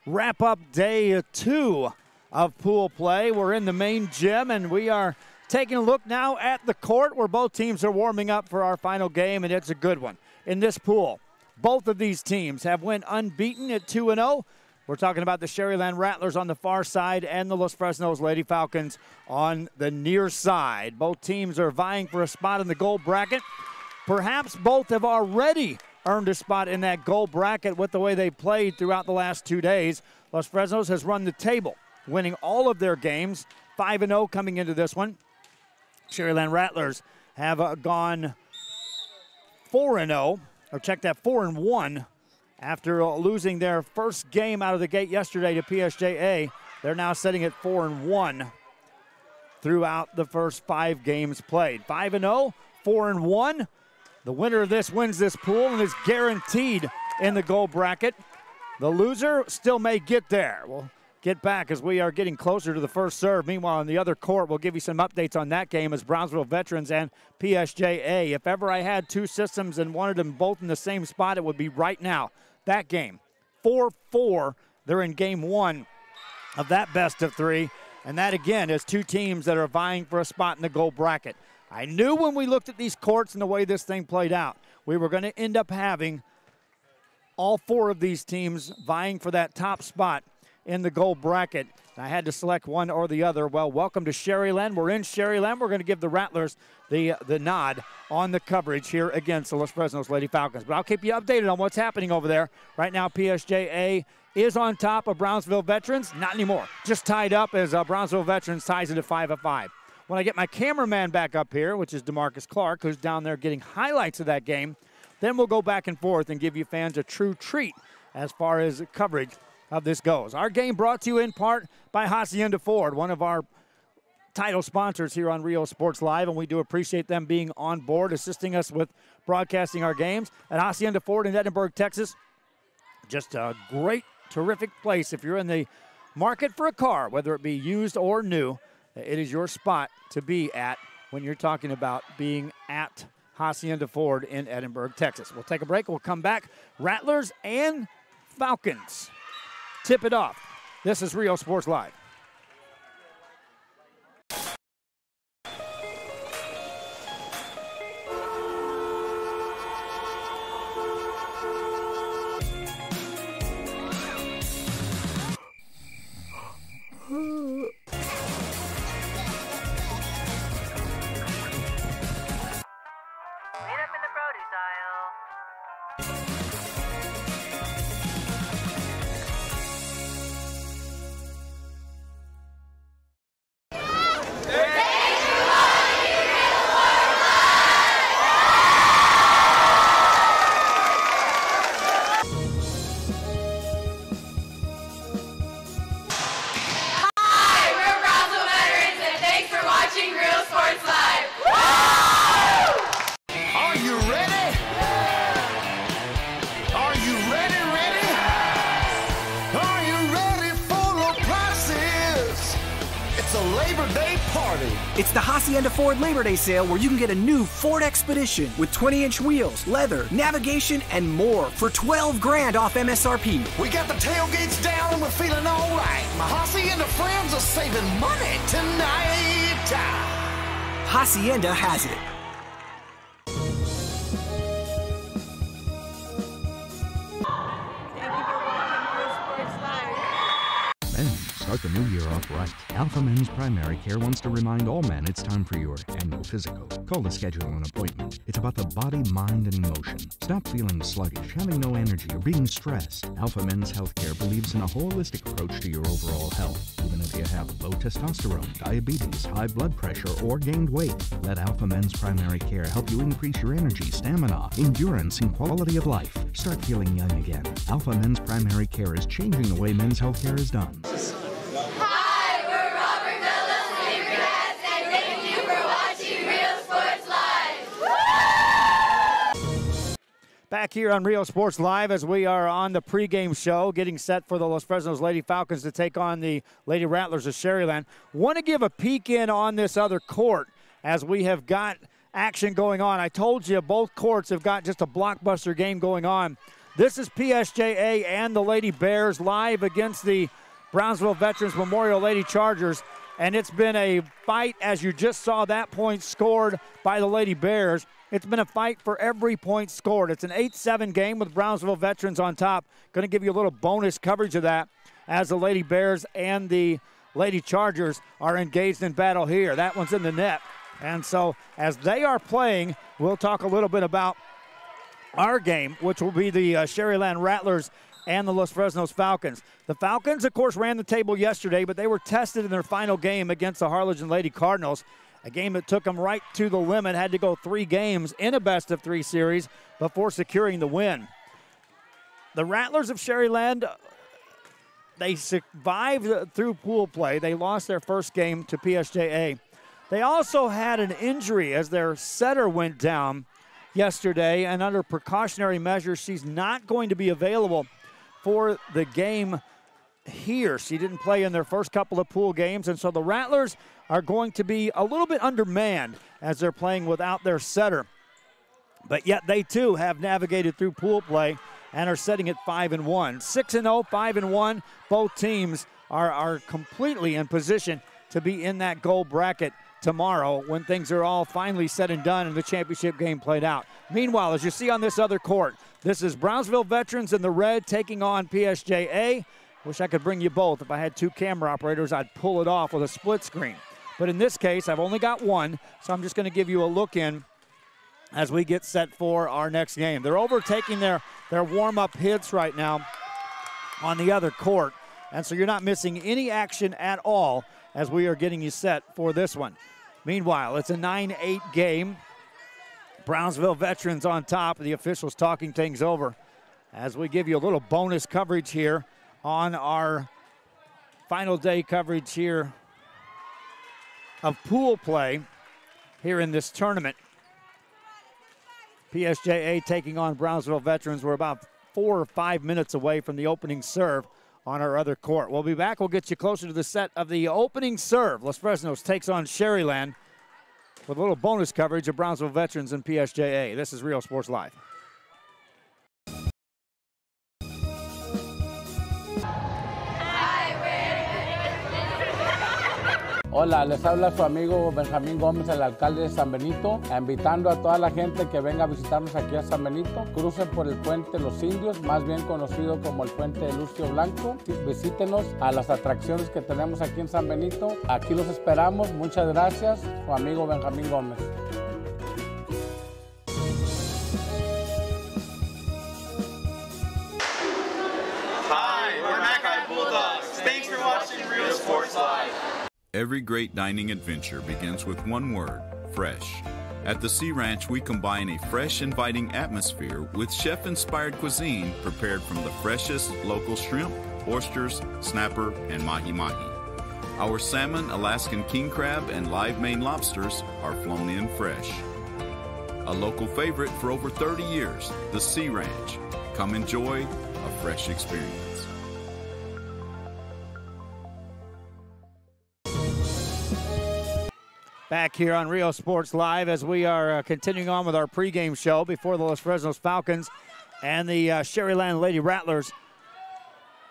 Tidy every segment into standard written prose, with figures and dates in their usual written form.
wrap up day 2 of pool play. We're in the main gym, and we are taking a look now at the court where both teams are warming up for our final game, and it's a good one. In this pool, both of these teams have went unbeaten at 2-0. We're talking about the Sharyland Rattlers on the far side and the Los Fresnos Lady Falcons on the near side. Both teams are vying for a spot in the gold bracket. Perhaps both have already earned a spot in that gold bracket with the way they played throughout the last 2 days. Los Fresnos has run the table, winning all of their games, 5-0 coming into this one. Sharyland Rattlers have gone 4-0, or check that, 4-1. After losing their first game out of the gate yesterday to PSJA, they're now sitting at 4-1 throughout the first 5 games played. 5-0, 4-1. The winner of this wins this pool and is guaranteed in the gold bracket. The loser still may get there. We'll get back as we are getting closer to the first serve. Meanwhile, on the other court, we'll give you some updates on that game as Brownsville Veterans and PSJA. If ever I had 2 systems and wanted them both in the same spot, it would be right now. That game, 4-4. They're in game 1 of that best of 3. And that, again, is 2 teams that are vying for a spot in the gold bracket. I knew when we looked at these courts and the way this thing played out, we were going to end up having all 4 of these teams vying for that top spot in the gold bracket. I had to select one or the other. Well, welcome to Sharyland. We're in Sharyland. We're going to give the Rattlers the nod on the coverage here against the Los Fresnos Lady Falcons. But I'll keep you updated on what's happening over there. Right now, PSJA is on top of Brownsville Veterans. Not anymore. Just tied up as Brownsville Veterans ties it at 5-5. When I get my cameraman back up here, which is DeMarcus Clark, who's down there getting highlights of that game, then we'll go back and forth and give you fans a true treat as far as coverage of this goes. Our game brought to you in part by Hacienda Ford, one of our title sponsors here on Rio Sports Live, and we do appreciate them being on board, assisting us with broadcasting our games at Hacienda Ford in Edinburgh, Texas. Just a great, terrific place. If you're in the market for a car, whether it be used or new, it is your spot to be at when you're talking about being at Hacienda Ford in Edinburgh, Texas. We'll take a break. We'll come back. Rattlers and Falcons tip it off. This is Rio Sports Live. It's the Hacienda Ford Labor Day sale where you can get a new Ford Expedition with 20-inch wheels, leather, navigation, and more for $12 grand off MSRP. We got the tailgates down and we're feeling all right. My Hacienda friends are saving money tonight. Hacienda has it. Start the new year off right. Alpha Men's Primary Care wants to remind all men it's time for your annual physical. Call to schedule an appointment. It's about the body, mind, and emotion. Stop feeling sluggish, having no energy, or being stressed. Alpha Men's Healthcare believes in a holistic approach to your overall health. Even if you have low testosterone, diabetes, high blood pressure, or gained weight, let Alpha Men's Primary Care help you increase your energy, stamina, endurance, and quality of life. Start feeling young again. Alpha Men's Primary Care is changing the way men's healthcare is done. Back here on Rio Sports Live as we are on the pregame show, getting set for the Los Fresnos Lady Falcons to take on the Lady Rattlers of Sharyland. Want to give a peek in on this other court as we have got action going on. I told you both courts have got just a blockbuster game going on This is PSJA and the Lady Bears live against the Brownsville Veterans Memorial Lady Chargers. And it's been a fight, as you just saw that point scored by the Lady Bears. It's been a fight for every point scored. It's an 8-7 game with Brownsville Veterans on top. Going to give you a little bonus coverage of that as the Lady Bears and the Lady Chargers are engaged in battle here. That one's in the net. And so as they are playing, we'll talk a little bit about our game, which will be the Sharyland Rattlers and the Los Fresnos Falcons. The Falcons, of course, ran the table yesterday, but they were tested in their final game against the Harlingen Lady Cardinals, a game that took them right to the limit, had to go 3 games in a best-of-3 series before securing the win. The Rattlers of Sharyland, they survived through pool play. They lost their first game to PSJA. They also had an injury as their setter went down yesterday, and under precautionary measures, she's not going to be available for the game here. She didn't play in their first couple of pool games, and so the Rattlers are going to be a little bit undermanned as they're playing without their setter. But yet they too have navigated through pool play and are setting at 5-1. 6-0, 5-1. Both teams are completely in position to be in that gold bracket tomorrow when things are all finally said and done and the championship game played out. Meanwhile, as you see on this other court, this is Brownsville Veterans in the red taking on PSJA. Wish I could bring you both. If I had 2 camera operators, I'd pull it off with a split screen. But in this case, I've only got one, so I'm just going to give you a look in as we get set for our next game. They're overtaking their warm-up hits right now on the other court, and so you're not missing any action at all as we are getting you set for this one. Meanwhile, it's a 9-8 game. Brownsville Veterans on top, the officials talking things over as we give you a little bonus coverage here on our final day coverage here of pool play here in this tournament. PSJA taking on Brownsville Veterans. We're about 4 or 5 minutes away from the opening serve on our other court. We'll be back. We'll get you closer to the set of the opening serve. Los Fresnos takes on Sharyland with a little bonus coverage of Brownsville Veterans and PSJA. This is Real Sports Live. Hola, les habla su amigo Benjamín Gómez, el alcalde de San Benito, invitando a toda la gente que venga a visitarnos aquí a San Benito. Crucen por el puente Los Indios, más bien conocido como el puente de Lucio Blanco. Visítenos a las atracciones que tenemos aquí en San Benito. Aquí los esperamos. Muchas gracias, su amigo Benjamín Gómez. Hi, we're Mackay Bulldogs. Thanks for watching Real Sports Live. Every great dining adventure begins with one word, fresh. At the Sea Ranch, we combine a fresh, inviting atmosphere with chef-inspired cuisine prepared from the freshest local shrimp, oysters, snapper, and mahi-mahi. Our salmon, Alaskan king crab, and live Maine lobsters are flown in fresh. A local favorite for over 30 years, the Sea Ranch. Come enjoy a fresh experience. Back here on Rio Sports Live as we are continuing on with our pregame show before the Los Fresnos Falcons and the Sharyland Lady Rattlers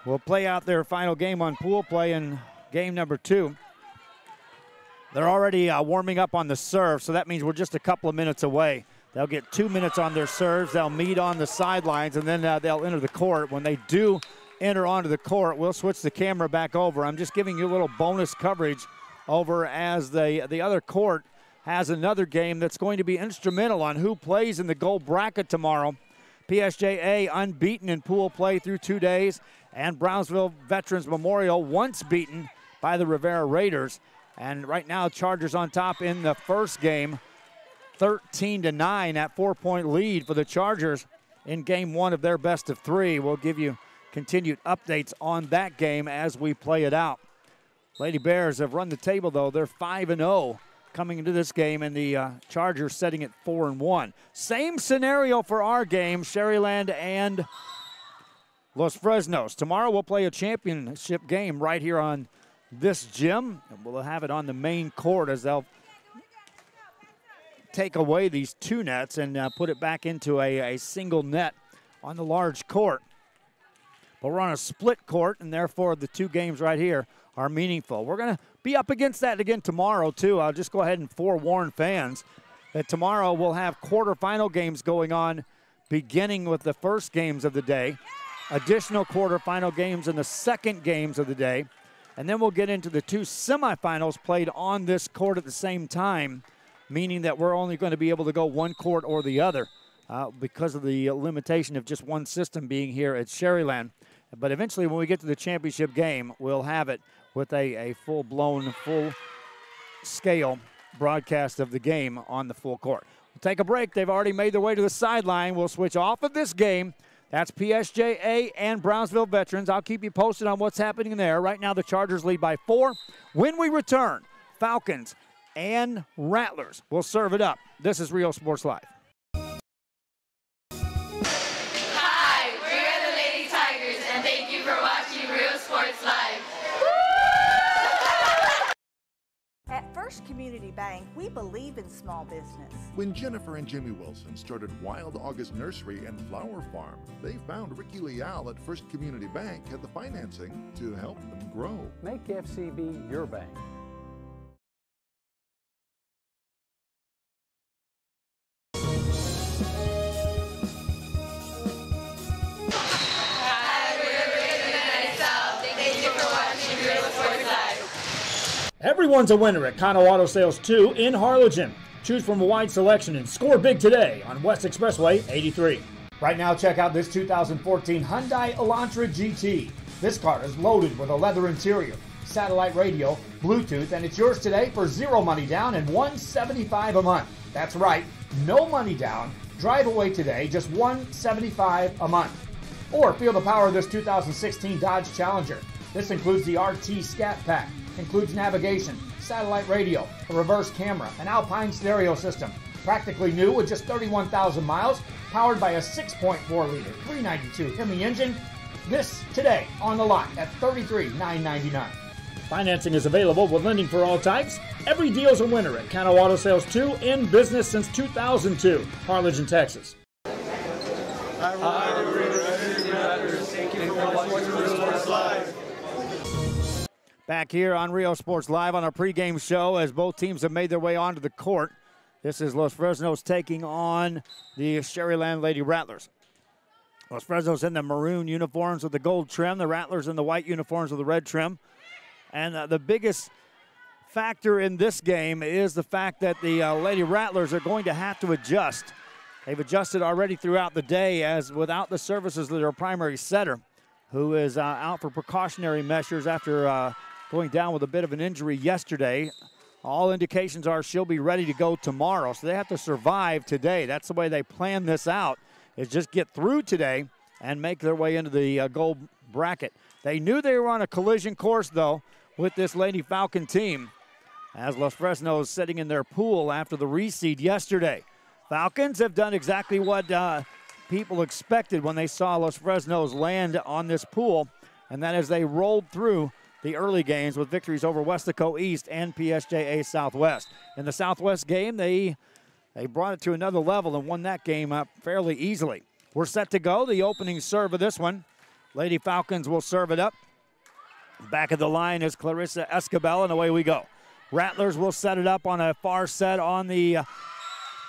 will play out their final game on pool play in game number 2. They're already warming up on the serve, so that means we're just a couple of minutes away. They'll get 2 minutes on their serves. They'll meet on the sidelines, and then they'll enter the court. When they do enter onto the court, we'll switch the camera back over. I'm just giving you a little bonus coverage over as the other court has another game that's going to be instrumental on who plays in the gold bracket tomorrow. PSJA unbeaten in pool play through 2 days, and Brownsville Veterans Memorial once beaten by the Rivera Raiders. And right now, Chargers on top in the first game, 13-9, that 4-point lead for the Chargers in game 1 of their best of 3. We'll give you continued updates on that game as we play it out. Lady Bears have run the table, though. They're 5-0 coming into this game, and the Chargers setting at 4-1. Same scenario for our game, Sharyland and Los Fresnos. Tomorrow we'll play a championship game right here on this gym, and we'll have it on the main court as they'll take away these 2 nets and put it back into a single net on the large court. But we're on a split court, and therefore the two games right here are meaningful. We're going to be up against that again tomorrow, too. I'll just go ahead and forewarn fans that tomorrow we'll have quarterfinal games going on, beginning with the first games of the day, additional quarterfinal games in the second games of the day, and then we'll get into the two semifinals played on this court at the same time, meaning that we're only going to be able to go one court or the other because of the limitation of just one system being here at Sharyland. But eventually when we get to the championship game, we'll have it with a full-blown, full-scale broadcast of the game on the full court. We'll take a break. They've already made their way to the sideline. We'll switch off of this game. That's PSJA and Brownsville Veterans. I'll keep you posted on what's happening there. Right now the Chargers lead by 4. When we return, Falcons and Rattlers will serve it up. This is Rio Sports Live. Hi, we're the Lady Tigers, and thank you for watching Rio Sports Live. At First Community Bank, we believe in small business. When Jennifer and Jimmy Wilson started Wild August Nursery and Flower Farm, they found Ricky Leal at First Community Bank had the financing to help them grow. Make FCB your bank. Everyone's a winner at Kano Auto Sales 2 in Harlingen. Choose from a wide selection and score big today on West Expressway 83. Right now, check out this 2014 Hyundai Elantra GT. This car is loaded with a leather interior, satellite radio, Bluetooth, and it's yours today for zero money down and $175 a month. That's right, no money down. Drive away today, just $175 a month. Or feel the power of this 2016 Dodge Challenger. This includes the RT Scat Pack, includes navigation, satellite radio, a reverse camera, an Alpine stereo system. Practically new with just 31,000 miles, powered by a 6.4-liter 392 Hemi engine. This today on the lot at $33,999. Financing is available with lending for all types. Every deal's a winner at Kano Auto Sales 2, in business since 2002, Harlingen, Texas. Back here on Rio Sports Live on our pregame show as both teams have made their way onto the court. This is Los Fresnos taking on the Sharyland Lady Rattlers. Los Fresnos in the maroon uniforms with the gold trim, the Rattlers in the white uniforms with the red trim. And the biggest factor in this game is the fact that the Lady Rattlers are going to have to adjust. They've adjusted already throughout the day as without the services of their primary setter, who is out for precautionary measures after going down with a bit of an injury yesterday. All indications are she'll be ready to go tomorrow, so they have to survive today. That's the way they plan this out, is just get through today and make their way into the gold bracket. They knew they were on a collision course, though, with this Lady Falcon team, as Los Fresnos sitting in their pool after the reseed yesterday. Falcons have done exactly what people expected when they saw Los Fresnos land on this pool, and that is they rolled through the early games with victories over Westaco East and PSJA Southwest. In the Southwest game, they brought it to another level and won that game up fairly easily. We're set to go. The opening serve of this one. Lady Falcons will serve it up. Back of the line is Clarissa Escabel, and away we go. Rattlers will set it up on a far set on the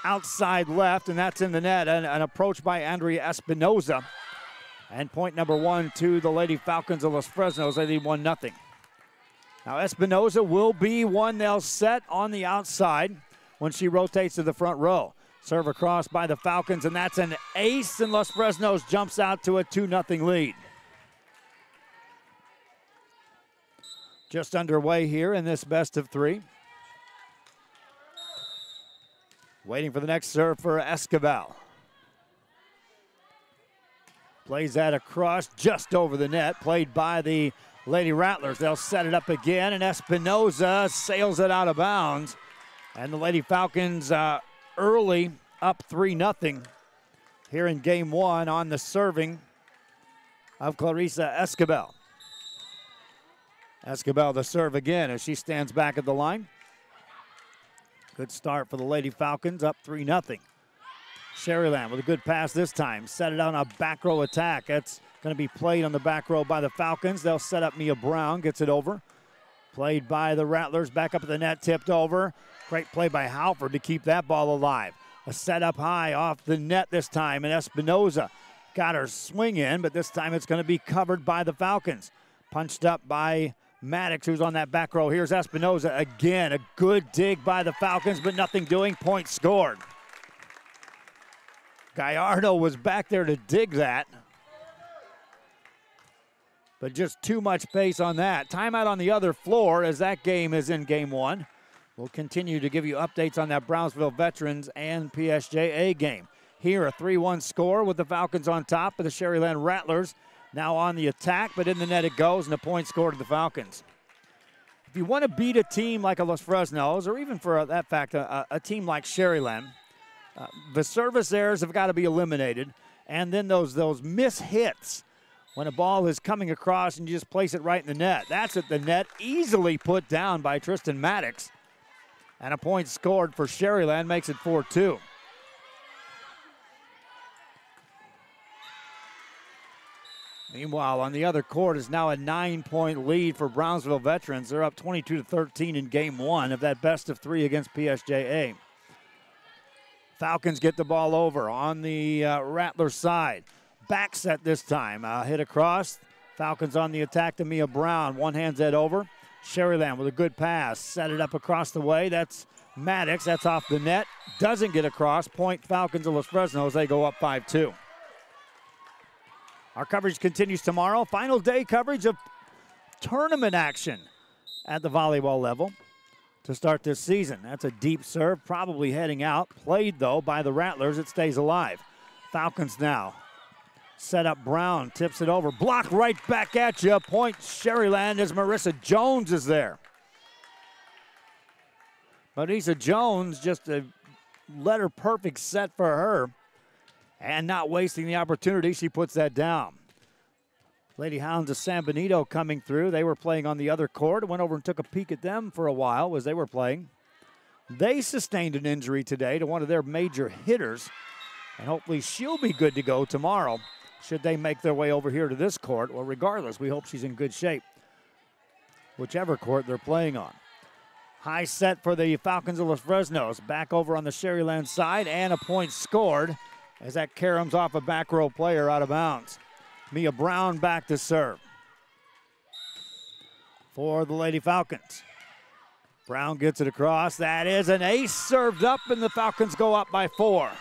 outside left, and that's in the net. An approach by Andrea Espinoza. And point number one to the Lady Falcons of Los Fresnos. They lead 1-0. Now Espinoza will be one they'll set on the outside when she rotates to the front row. Serve across by the Falcons, and that's an ace, and Los Fresnos jumps out to a 2-0 lead. Just underway here in this best of three. Waiting for the next serve for Escabel. Plays that across just over the net, played by the Lady Rattlers. They'll set it up again, and Espinoza sails it out of bounds. And the Lady Falcons early up 3-0 here in game one on the serving of Clarissa Escabel. Escabel the serve again as she stands back at the line. Good start for the Lady Falcons, up 3-0. Sharyland with a good pass this time. Set it on a back row attack. That's going to be played on the back row by the Falcons. They'll set up Mia Brown, gets it over. Played by the Rattlers, back up at the net, tipped over. Great play by Halford to keep that ball alive. A set up high off the net this time, and Espinoza got her swing in, but this time it's going to be covered by the Falcons. Punched up by Maddox, who's on that back row. Here's Espinoza again. A good dig by the Falcons, but nothing doing. Point scored. Gallardo was back there to dig that, but just too much pace on that. Timeout on the other floor as that game is in game one. We'll continue to give you updates on that Brownsville Veterans and PSJA game. Here, a 3-1 score with the Falcons on top of the Sharyland Rattlers. Now on the attack, but in the net it goes, and a point score to the Falcons. If you want to beat a team like a Los Fresnos, or even for that fact, a team like Sharyland, the service errors have got to be eliminated, and then those miss hits when a ball is coming across and you just place it right in the net. That's at the net, easily put down by Tristan Maddox. And a point scored for Sharyland makes it 4-2. Meanwhile, on the other court is now a 9-point lead for Brownsville Veterans. They're up 22-13 in game one of that best of three against PSJA. Falcons get the ball over on the Rattler side. Back set this time. Hit across. Falcons on the attack to Mia Brown. One hands that over. Sharyland with a good pass. Set it up across the way. That's Maddox. That's off the net. Doesn't get across. Point Falcons of Los Fresnos. They go up 5-2. Our coverage continues tomorrow. Final day coverage of tournament action at the volleyball level to start this season. That's a deep serve, probably heading out. Played, though, by the Rattlers. It stays alive. Falcons now. Set up Brown, tips it over. Block right back at you. Point Sharyland as Marissa Jones is there. Marissa Jones, just a letter perfect set for her. And not wasting the opportunity, she puts that down. Lady Hounds of San Benito coming through. They were playing on the other court. Went over and took a peek at them for a while as they were playing. They sustained an injury today to one of their major hitters. And hopefully she'll be good to go tomorrow should they make their way over here to this court. Well, regardless, we hope she's in good shape, whichever court they're playing on. High set for the Falcons of Los Fresnos. Back over on the Sharyland side, and a point scored as that caroms off a back row player out of bounds. Mia Brown back to serve for the Lady Falcons. Brown gets it across. That is an ace served up, and the Falcons go up by 4.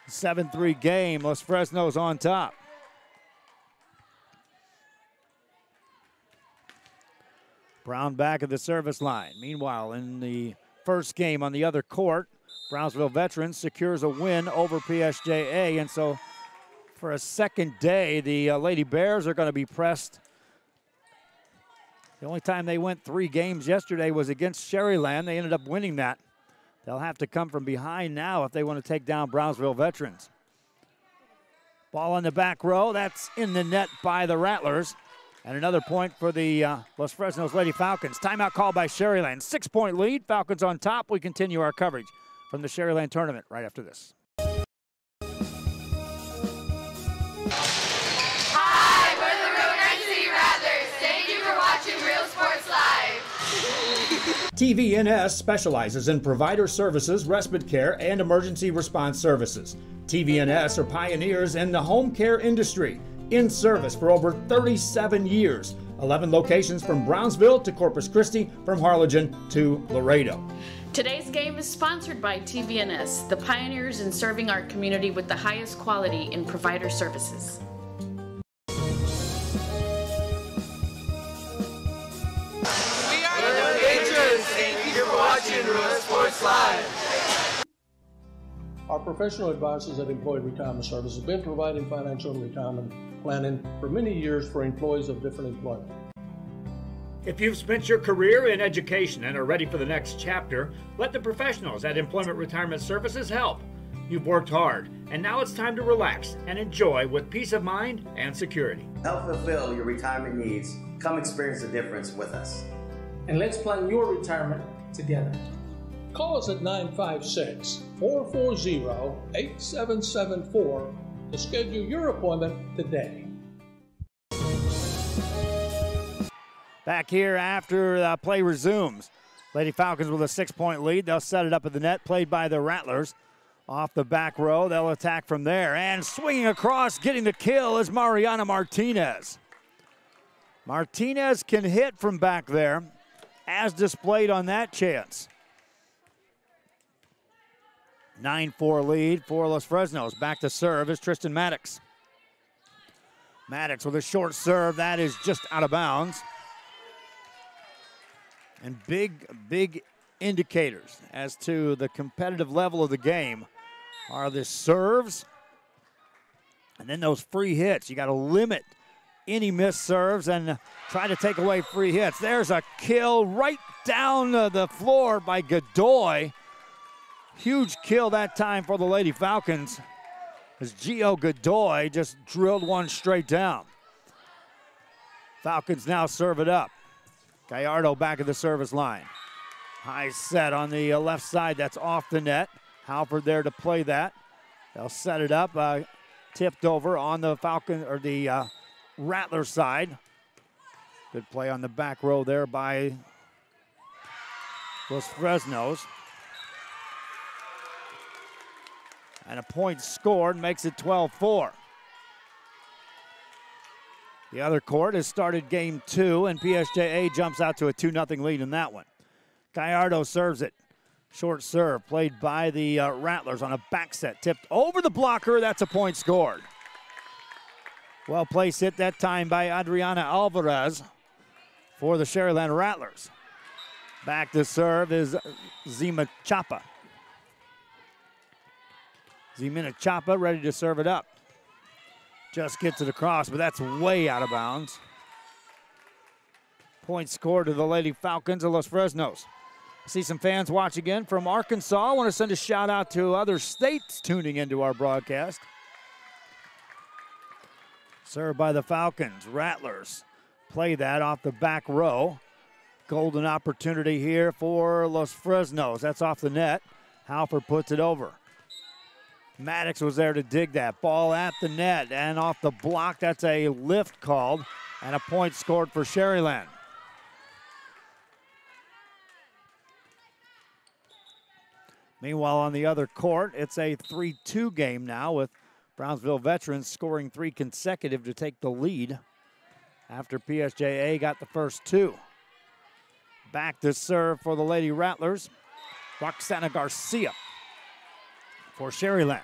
7-3 game. Los Fresnos on top. Brown back at the service line. Meanwhile, in the first game on the other court, Brownsville Veterans secures a win over PSJA, and so for a second day, the Lady Bears are going to be pressed. The only time they went 3 games yesterday was against Sharyland. They ended up winning that. They'll have to come from behind now if they want to take down Brownsville Veterans. Ball on the back row. That's in the net by the Rattlers. And another point for the Los Fresnos Lady Falcons. Timeout called by Sharyland. 6-point lead. Falcons on top. We continue our coverage from the Sharyland tournament right after this. Hi, we're the Real Night City Rattlers. Thank you for watching Real Sports Live. TVNS specializes in provider services, respite care, and emergency response services. TVNS are pioneers in the home care industry, in service for over 37 years. 11 locations from Brownsville to Corpus Christi, from Harlingen to Laredo. Today's game is sponsored by TVNS, the pioneers in serving our community with the highest quality in provider services. We are the Patriots. Thank you for watching Real Sports Live. Our professional advisors at Employee Retirement Service have been providing financial and retirement planning for many years for employees of different employment. If you've spent your career in education and are ready for the next chapter, let the professionals at Employment Retirement Services help. You've worked hard, and now it's time to relax and enjoy with peace of mind and security. Help fulfill your retirement needs. Come experience the difference with us. And let's plan your retirement together. Call us at 956-440-8774 to schedule your appointment today. Back here after play resumes. Lady Falcons with a 6-point lead. They'll set it up at the net, played by the Rattlers. Off the back row, they'll attack from there. And swinging across, getting the kill is Mariana Martinez. Martinez can hit from back there, as displayed on that chance. 9-4 lead for Los Fresnos. Back to serve is Tristan Maddox. Maddox with a short serve. That is just out of bounds. And big indicators as to the competitive level of the game are the serves and then those free hits. You got to limit any missed serves and try to take away free hits. There's a kill right down the floor by Godoy. Huge kill that time for the Lady Falcons as Gio Godoy just drilled one straight down. Falcons now serve it up. Gallardo back at the service line. High set on the left side, that's off the net. Halford there to play that. They'll set it up, tipped over on the Falcon or the Rattler side. Good play on the back row there by Los Fresnos. And a point scored makes it 12-4. The other court has started game 2, and PSJA jumps out to a 2-0 lead in that one. Gallardo serves it. Short serve played by the Rattlers on a back set. Tipped over the blocker. That's a point scored. Well placed hit that time by Adriana Alvarez for the Sharyland Rattlers. Back to serve is Zima Chapa. Zimina Chapa ready to serve it up. Just gets it across, but that's way out of bounds. Point scored to the Lady Falcons of Los Fresnos. See some fans watch again from Arkansas. I want to send a shout out to other states tuning into our broadcast. Served by the Falcons. Rattlers play that off the back row. Golden opportunity here for Los Fresnos. That's off the net. Halford puts it over. Maddox was there to dig that. Ball at the net and off the block. That's a lift called and a point scored for Sharyland. Meanwhile, on the other court, it's a 3-2 game now with Brownsville Veterans scoring 3 consecutive to take the lead after PSJA got the first 2. Back to serve for the Lady Rattlers. Roxana Garcia for Sharyland.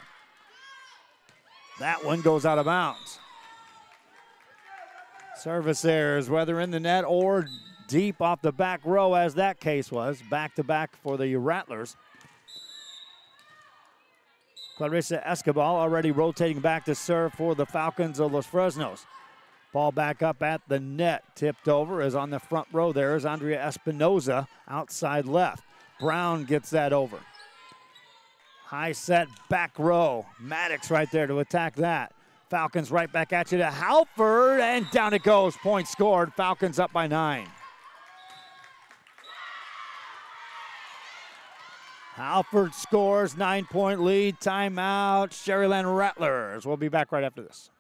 That one goes out of bounds. Service errors, whether in the net or deep off the back row, as that case was. Back to back for the Rattlers. Clarissa Escobar already rotating back to serve for the Falcons of Los Fresnos. Ball back up at the net. Tipped over as on the front row there is Andrea Espinoza outside left. Brown gets that over. High set back row. Maddox right there to attack that. Falcons right back at you to Halford, and down it goes. Point scored. Falcons up by 9. Halford scores, 9-point lead. Timeout. Sharyland Rattlers. We'll be back right after this.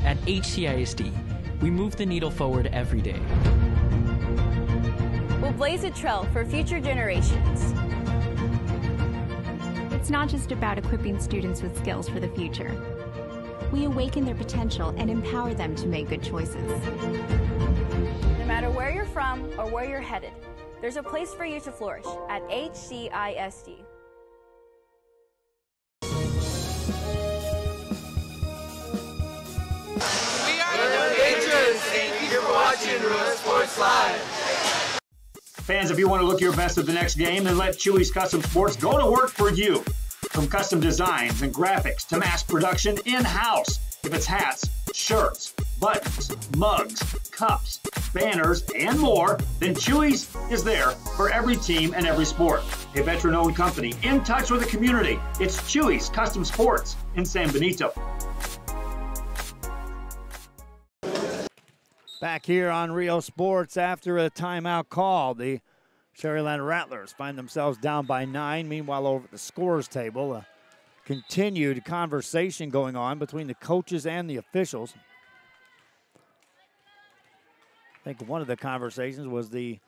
At HCISD, we move the needle forward every day. We'll blaze a trail for future generations. It's not just about equipping students with skills for the future. We awaken their potential and empower them to make good choices. No matter where you're from or where you're headed, there's a place for you to flourish at HCISD. We are the Patriots. Thank you for watching Real Sports Live. Fans, if you want to look your best at the next game, then let Chewy's Custom Sports go to work for you. From custom designs and graphics to mass production in-house. If it's hats, shirts, buttons, mugs, cups, banners, and more, then Chewy's is there for every team and every sport. A veteran-owned company in touch with the community. It's Chewy's Custom Sports in San Benito. Back here on Rio Sports after a timeout call, the Sharyland Rattlers find themselves down by 9. Meanwhile, over at the scores table, a continued conversation going on between the coaches and the officials. I think one of the conversations was the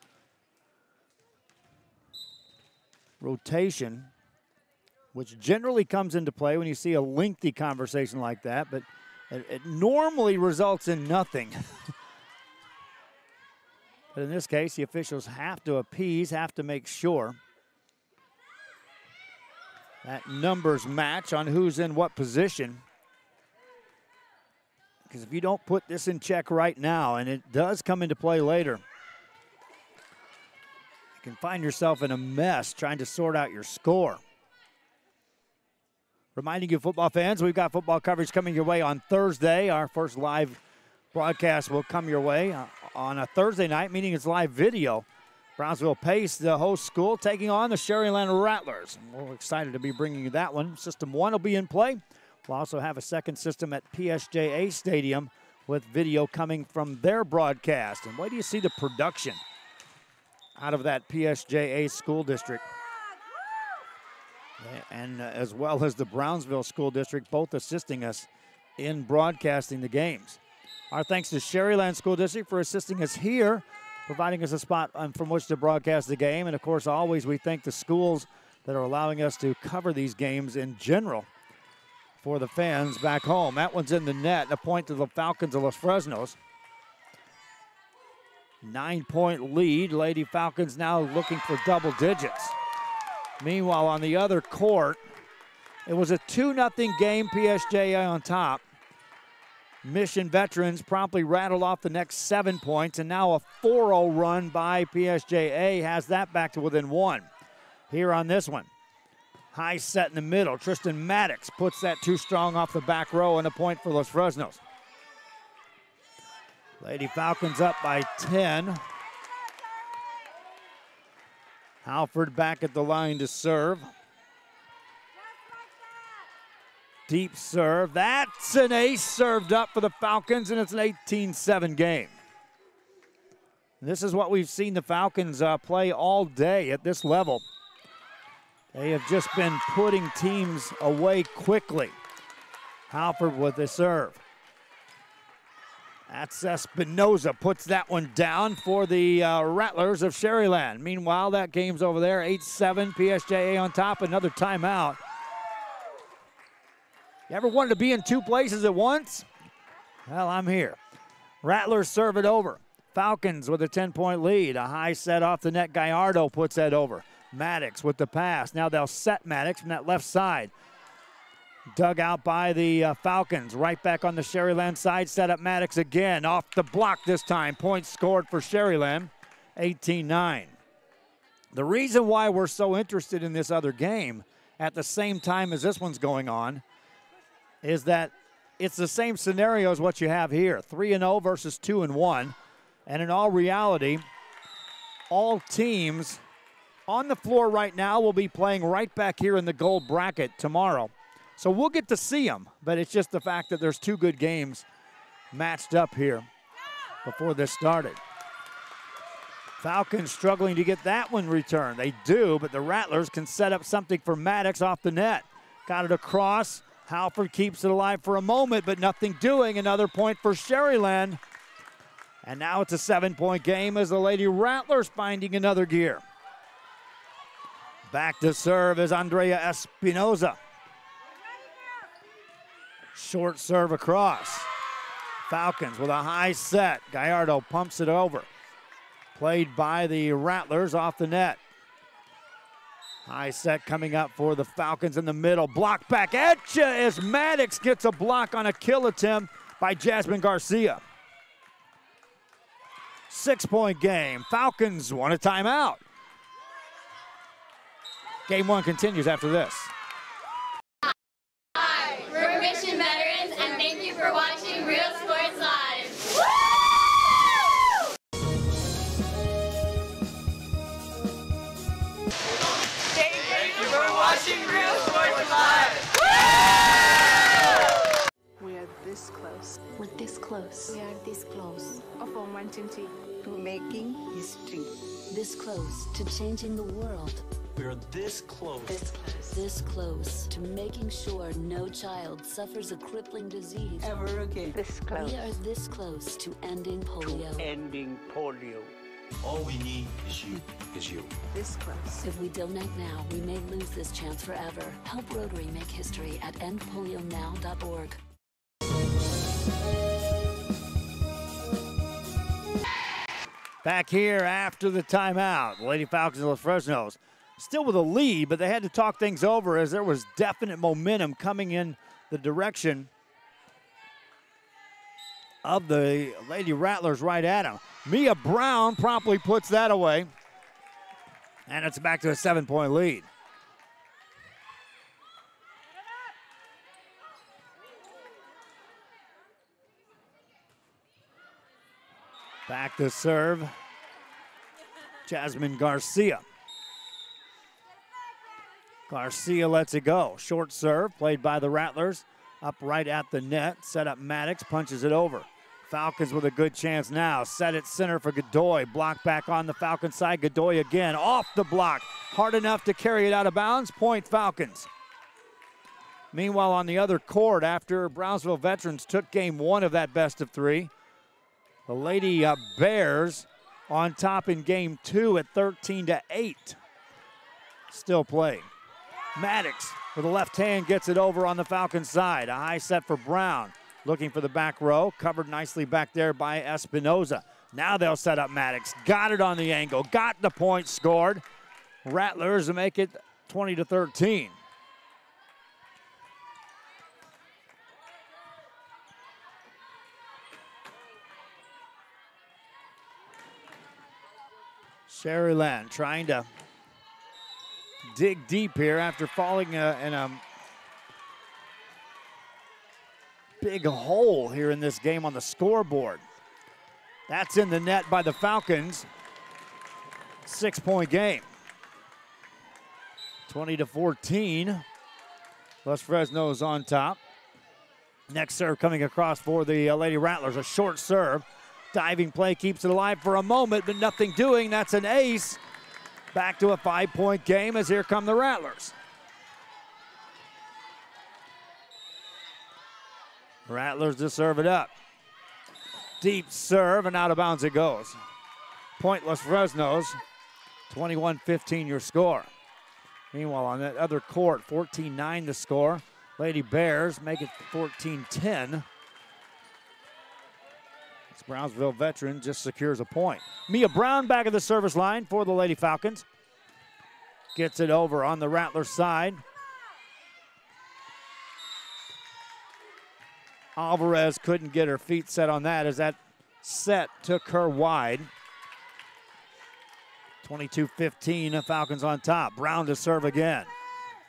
rotation, which generally comes into play when you see a lengthy conversation like that, but it normally results in nothing. But in this case, the officials have to appease, have to make sure that numbers match on who's in what position. Because if you don't put this in check right now, and it does come into play later, you can find yourself in a mess trying to sort out your score. Reminding you, football fans, we've got football coverage coming your way on Thursday. Our first live broadcast will come your way on a Thursday night, meaning it's live video. Brownsville Pace, the host school, taking on the Sharyland Rattlers. We're excited to be bringing you that one. System 1 will be in play. We'll also have a second system at PSJA Stadium with video coming from their broadcast. And wait till you see the production out of that PSJA school district. And as well as the Brownsville School District, both assisting us in broadcasting the games. Our thanks to Sharyland School District for assisting us here, providing us a spot from which to broadcast the game. And, of course, always we thank the schools that are allowing us to cover these games in general for the fans back home. That one's in the net, a point to the Falcons of Los Fresnos. 9-point lead. Lady Falcons now looking for double digits. Meanwhile, on the other court, it was a 2-0 game, PSJA on top. Mission Veterans promptly rattled off the next 7 points, and now a 4-0 run by PSJA has that back to within 1. Here on this one, high set in the middle. Tristan Maddox puts that too strong off the back row, and a point for Los Fresnos. Lady Falcons up by 10. Halford back at the line to serve. Deep serve. That's an ace served up for the Falcons, and it's an 18-7 game. This is what we've seen the Falcons play all day at this level. They have just been putting teams away quickly. Halford with the serve. That's Espinoza puts that one down for the Rattlers of Sharyland. Meanwhile, that game's over there, 8-7, PSJA on top, another timeout. You ever wanted to be in two places at once? Well, I'm here. Rattlers serve it over. Falcons with a 10-point lead. A high set off the net. Gallardo puts that over. Maddox with the pass. Now they'll set Maddox from that left side. Dug out by the Falcons. Right back on the Sharyland side. Set up Maddox again. Off the block this time. Points scored for Sharyland. 18-9. The reason why we're so interested in this other game at the same time as this one's going on is that it's the same scenario as what you have here. 3-0 versus 2-1. And in all reality, all teams on the floor right now will be playing right back here in the gold bracket tomorrow. So we'll get to see them, but it's just the fact that there's two good games matched up here before this started. Falcons struggling to get that one returned. They do, but the Rattlers can set up something for Maddox off the net. Got it across. Halford keeps it alive for a moment, but nothing doing. Another point for Sharyland. And now it's a 7-point game as the Lady Rattlers finding another gear. Back to serve is Andrea Espinoza. Short serve across. Falcons with a high set. Gallardo pumps it over. Played by the Rattlers off the net. High set coming up for the Falcons in the middle. Block back at you as Maddox gets a block on a kill attempt by Jasmine Garcia. 6-point game. Falcons want a timeout. Game one continues after this. Hi, we're Mission Veterans, and thank you for watching Real Sports Live. Woo! Thank you for watching Real Sports Live. Woo! We are this close. We're this close. close. We are this close. Of wanting to making history. This close to changing the world. We are this close. This close to making sure no child suffers a crippling disease ever again. This close. We are this close to ending polio. Ending polio. All we need is you. This close. If we don't act now, we may lose this chance forever. Help Rotary make history at endpolionow.org. Back here after the timeout, the Lady Falcons of Fresnos still with a lead, but they had to talk things over as there was definite momentum coming in the direction of the Lady Rattlers right at them. Mia Brown promptly puts that away, and it's back to a 7-point lead. Back to serve, Jasmine Garcia. Garcia lets it go. Short serve played by the Rattlers. Up right at the net. Set up Maddox, punches it over. Falcons with a good chance now. Set it center for Godoy. Block back on the Falcon side. Godoy again off the block. Hard enough to carry it out of bounds. Point Falcons. Meanwhile, on the other court, after Brownsville Veterans took game one of that best of three, the Lady Bears on top in game two at 13-8. Still playing. Maddox with the left hand gets it over on the Falcon side. A high set for Brown. Looking for the back row. Covered nicely back there by Espinoza. Now they'll set up Maddox. Got it on the angle. Got the point scored. Rattlers make it 20-13. Sharyland trying to dig deep here after falling in a big hole here in this game on the scoreboard. That's in the net by the Falcons. 6-point game. 20-14. Los Fresnos on top. Next serve coming across for the Lady Rattlers. A short serve. Diving play keeps it alive for a moment, but nothing doing. That's an ace. Back to a 5-point game as here come the Rattlers. Rattlers to serve it up. Deep serve and out of bounds it goes. Pointless Fresnos. 21-15 your score. Meanwhile, on that other court, 14-9 the score. Lady Bears make it 14-10. Brownsville veteran just secures a point. Mia Brown back at the service line for the Lady Falcons. Gets it over on the Rattler side. Alvarez couldn't get her feet set on that as that set took her wide. 22-15, Falcons on top. Brown to serve again.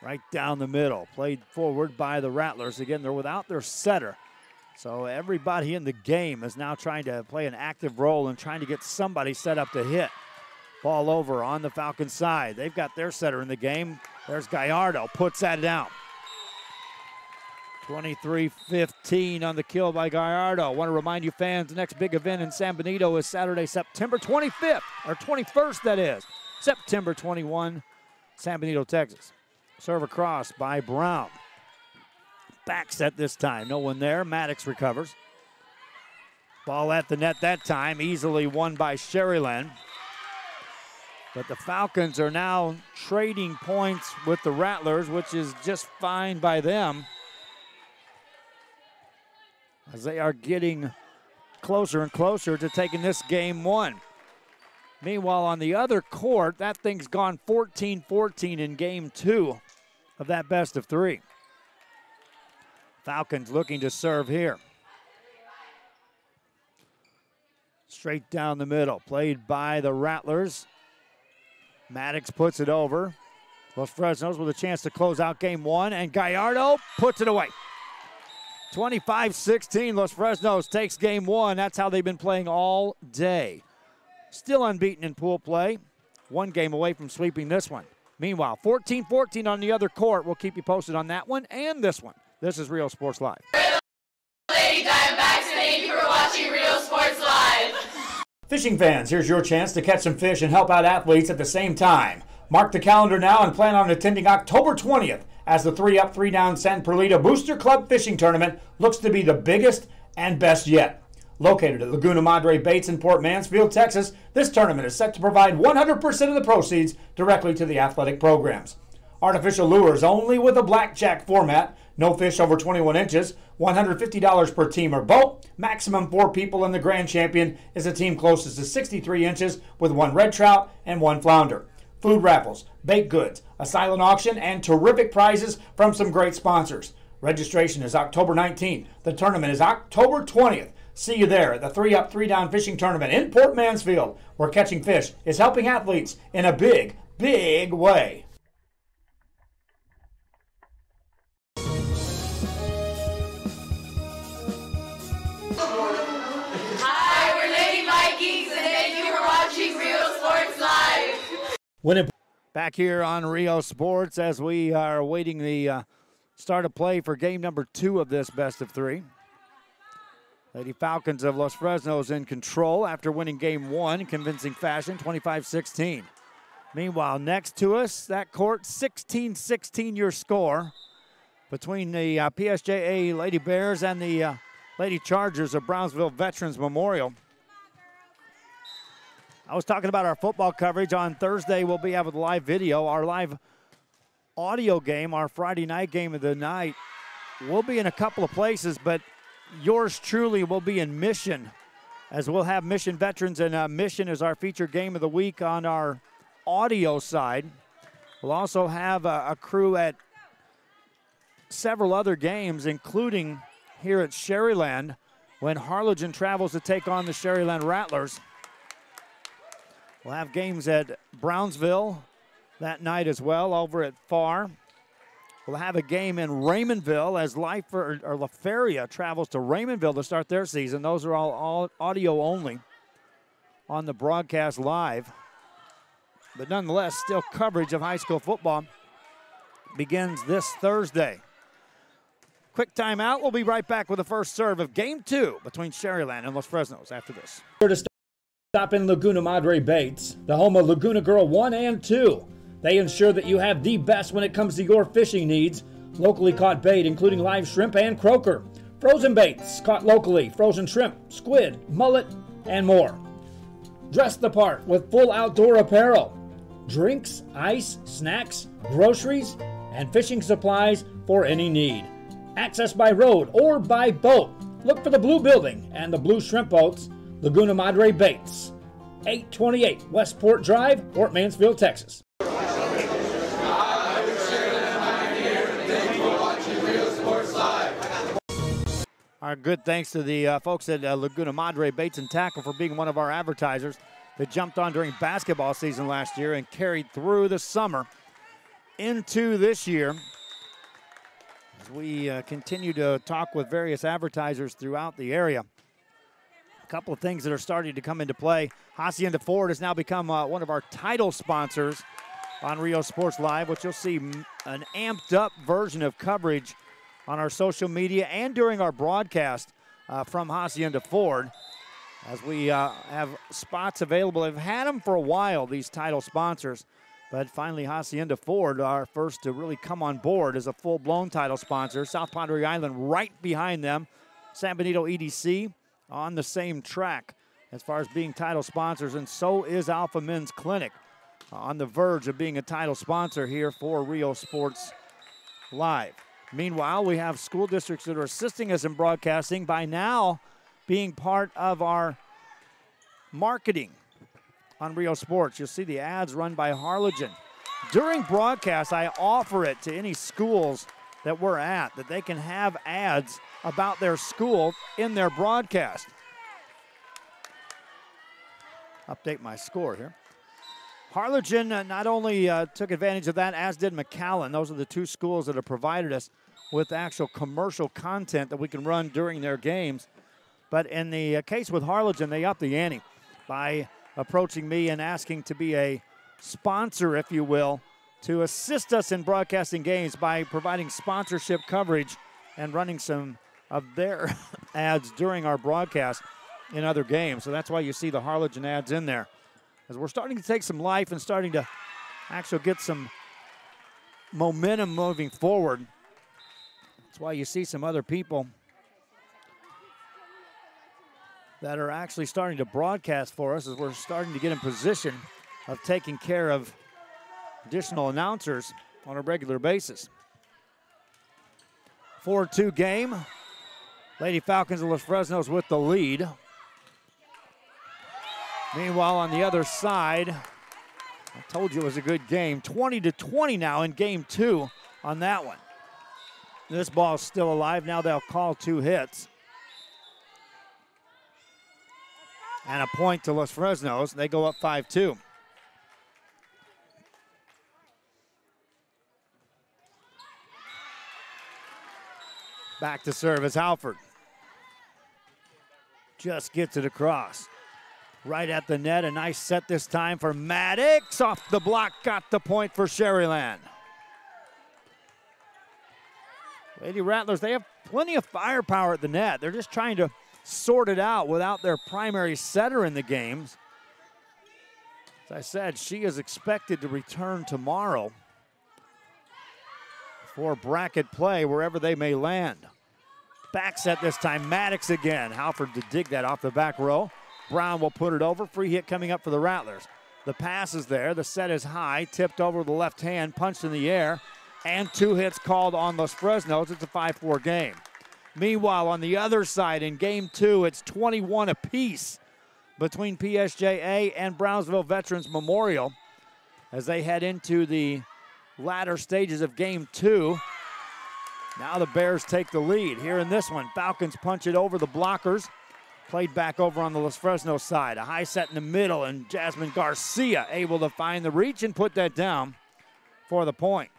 Right down the middle. Played forward by the Rattlers. Again, they're without their setter. So everybody in the game is now trying to play an active role and trying to get somebody set up to hit. Ball over on the Falcons side. They've got their setter in the game. There's Gallardo, puts that down. 23-15 on the kill by Gallardo. Want to remind you fans, the next big event in San Benito is Saturday, September 25th, or 21st that is. September 21, San Benito, Texas. Serve across by Brown. Back set this time, no one there. Maddox recovers. Ball at the net that time, easily won by Sharyland. But the Falcons are now trading points with the Rattlers, which is just fine by them, as they are getting closer and closer to taking this game one. Meanwhile, on the other court, that thing's gone 14-14 in game two of that best of three. Falcons looking to serve here. Straight down the middle, played by the Rattlers. Maddox puts it over. Los Fresnos with a chance to close out game one, and Gallardo puts it away. 25-16, Los Fresnos takes game one. That's how they've been playing all day. Still unbeaten in pool play. One game away from sweeping this one. Meanwhile, 14-14 on the other court. We'll keep you posted on that one and this one. This is Real Sports Live. Lady Diamondbacks, thank you for watching. watching Real Sports Live. Fishing fans, here's your chance to catch some fish and help out athletes at the same time. Mark the calendar now and plan on attending October 20th as the 3-Up, 3-Down San Perlita Booster Club Fishing Tournament looks to be the biggest and best yet. Located at Laguna Madre Baits in Port Mansfield, Texas, this tournament is set to provide 100% of the proceeds directly to the athletic programs. Artificial lures only with a blackjack format, no fish over 21 inches, $150 per team or boat, maximum 4 people, and the grand champion is a team closest to 63 inches with 1 red trout and 1 flounder. Food raffles, baked goods, a silent auction, and terrific prizes from some great sponsors. Registration is October 19th. The tournament is October 20th. See you there at the 3-Up, 3-Down Fishing Tournament in Port Mansfield, where catching fish is helping athletes in a big, big way. Hi, we're Lady Vikings, and thank you for watching Real Sports Live. Back here on Rio Sports as we are awaiting the start of play for game number 2 of this best of 3. Lady Falcons of Los Fresnos in control after winning game 1 in convincing fashion, 25-16. Meanwhile, next to us, that court, 16-16 your score between the PSJA Lady Bears and the Lady Chargers of Brownsville Veterans Memorial. I was talking about our football coverage. On Thursday, we'll be having live video. Our live audio game, our Friday night game of the night, will be in a couple of places, but yours truly will be in Mission, as we'll have Mission Veterans, and Mission is our featured game of the week on our audio side. We'll also have a crew at several other games, including here at Sharyland when Harlingen travels to take on the Sharyland Rattlers. We'll have games at Brownsville that night as well over at Farr. We'll have a game in Raymondville as La Feria travels to Raymondville to start their season. Those are all audio only on the broadcast live. But nonetheless, still coverage of high school football begins this Thursday. Quick timeout. We'll be right back with the first serve of game 2 between Sharyland and Los Fresnos after this. Stop in Laguna Madre Baits, the home of Laguna Girl 1 and 2. They ensure that you have the best when it comes to your fishing needs. Locally caught bait, including live shrimp and croaker. Frozen baits caught locally, frozen shrimp, squid, mullet, and more. Dress the part with full outdoor apparel. Drinks, ice, snacks, groceries, and fishing supplies for any need. Access by road or by boat. Look for the blue building and the blue shrimp boats. Laguna Madre Baits, 828 Westport Drive, Port Mansfield, Texas. Our good thanks to the folks at Laguna Madre Baits and Tackle for being one of our advertisers that jumped on during basketball season last year and carried through the summer into this year. As we continue to talk with various advertisers throughout the area. A couple of things that are starting to come into play. Hacienda Ford has now become one of our title sponsors on Rio Sports Live, which you'll see an amped up version of coverage on our social media and during our broadcast from Hacienda Ford, as we have spots available. They've had them for a while, these title sponsors, but finally Hacienda Ford, our first to really come on board as a full-blown title sponsor. South Padre Island right behind them. San Benito EDC on the same track as far as being title sponsors, and so is Alpha Men's Clinic on the verge of being a title sponsor here for Rio Sports Live. Meanwhile, we have school districts that are assisting us in broadcasting by now being part of our marketing on Rio Sports. You'll see the ads run by Harlingen. During broadcast, I offer it to any schools that we're at, that they can have ads about their school in their broadcast. Update my score here. Harlingen not only took advantage of that, as did McAllen. Those are the two schools that have provided us with actual commercial content that we can run during their games. But in the case with Harlingen, they upped the ante by approaching me and asking to be a sponsor, if you will, to assist us in broadcasting games by providing sponsorship coverage and running some of their ads during our broadcast. in other games. So that's why you see the Harlingen ads in there. As we're starting to take some life and starting to actually get some momentum moving forward. That's why you see some other people that are actually starting to broadcast for us as we're starting to get in position of taking care of additional announcers on a regular basis. 4-2 game. Lady Falcons of Los Fresnos with the lead. Meanwhile, on the other side, I told you it was a good game. 20-20 now in game 2 on that one. This ball's still alive. Now they'll call 2 hits. And a point to Los Fresnos. They go up 5-2. Back to serve is Halford. Just gets it across. Right at the net, a nice set this time for Maddox. Off the block, got the point for Sharyland. Lady Rattlers, they have plenty of firepower at the net. They're just trying to sort it out without their primary setter in the games. As I said, she is expected to return tomorrow for bracket play wherever they may land. Back set this time, Maddox again. Halford to dig that off the back row. Brown will put it over. Free hit coming up for the Rattlers. The pass is there. The set is high. Tipped over the left hand. Punched in the air. And 2 hits called on Los Fresnos. It's a 5-4 game. Meanwhile, on the other side, in game 2, it's 21 apiece between PSJA and Brownsville Veterans Memorial as they head into the latter stages of game 2. Now the Bears take the lead here in this one. Falcons punch it over the blockers. Played back over on the Los Fresnos side. A high set in the middle, and Jasmine Garcia able to find the reach and put that down for the point.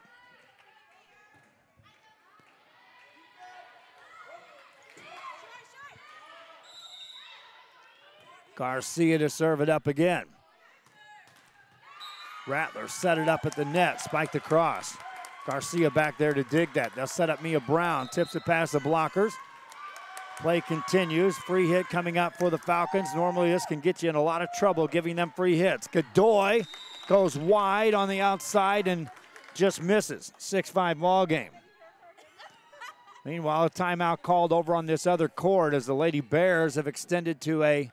Garcia to serve it up again. Rattlers set it up at the net, spiked across. Garcia back there to dig that. They'll set up Mia Brown, tips it past the blockers. Play continues. Free hit coming up for the Falcons. Normally this can get you in a lot of trouble giving them free hits. Godoy goes wide on the outside and just misses. 6-5 ball game. Meanwhile, a timeout called over on this other court as the Lady Bears have extended to a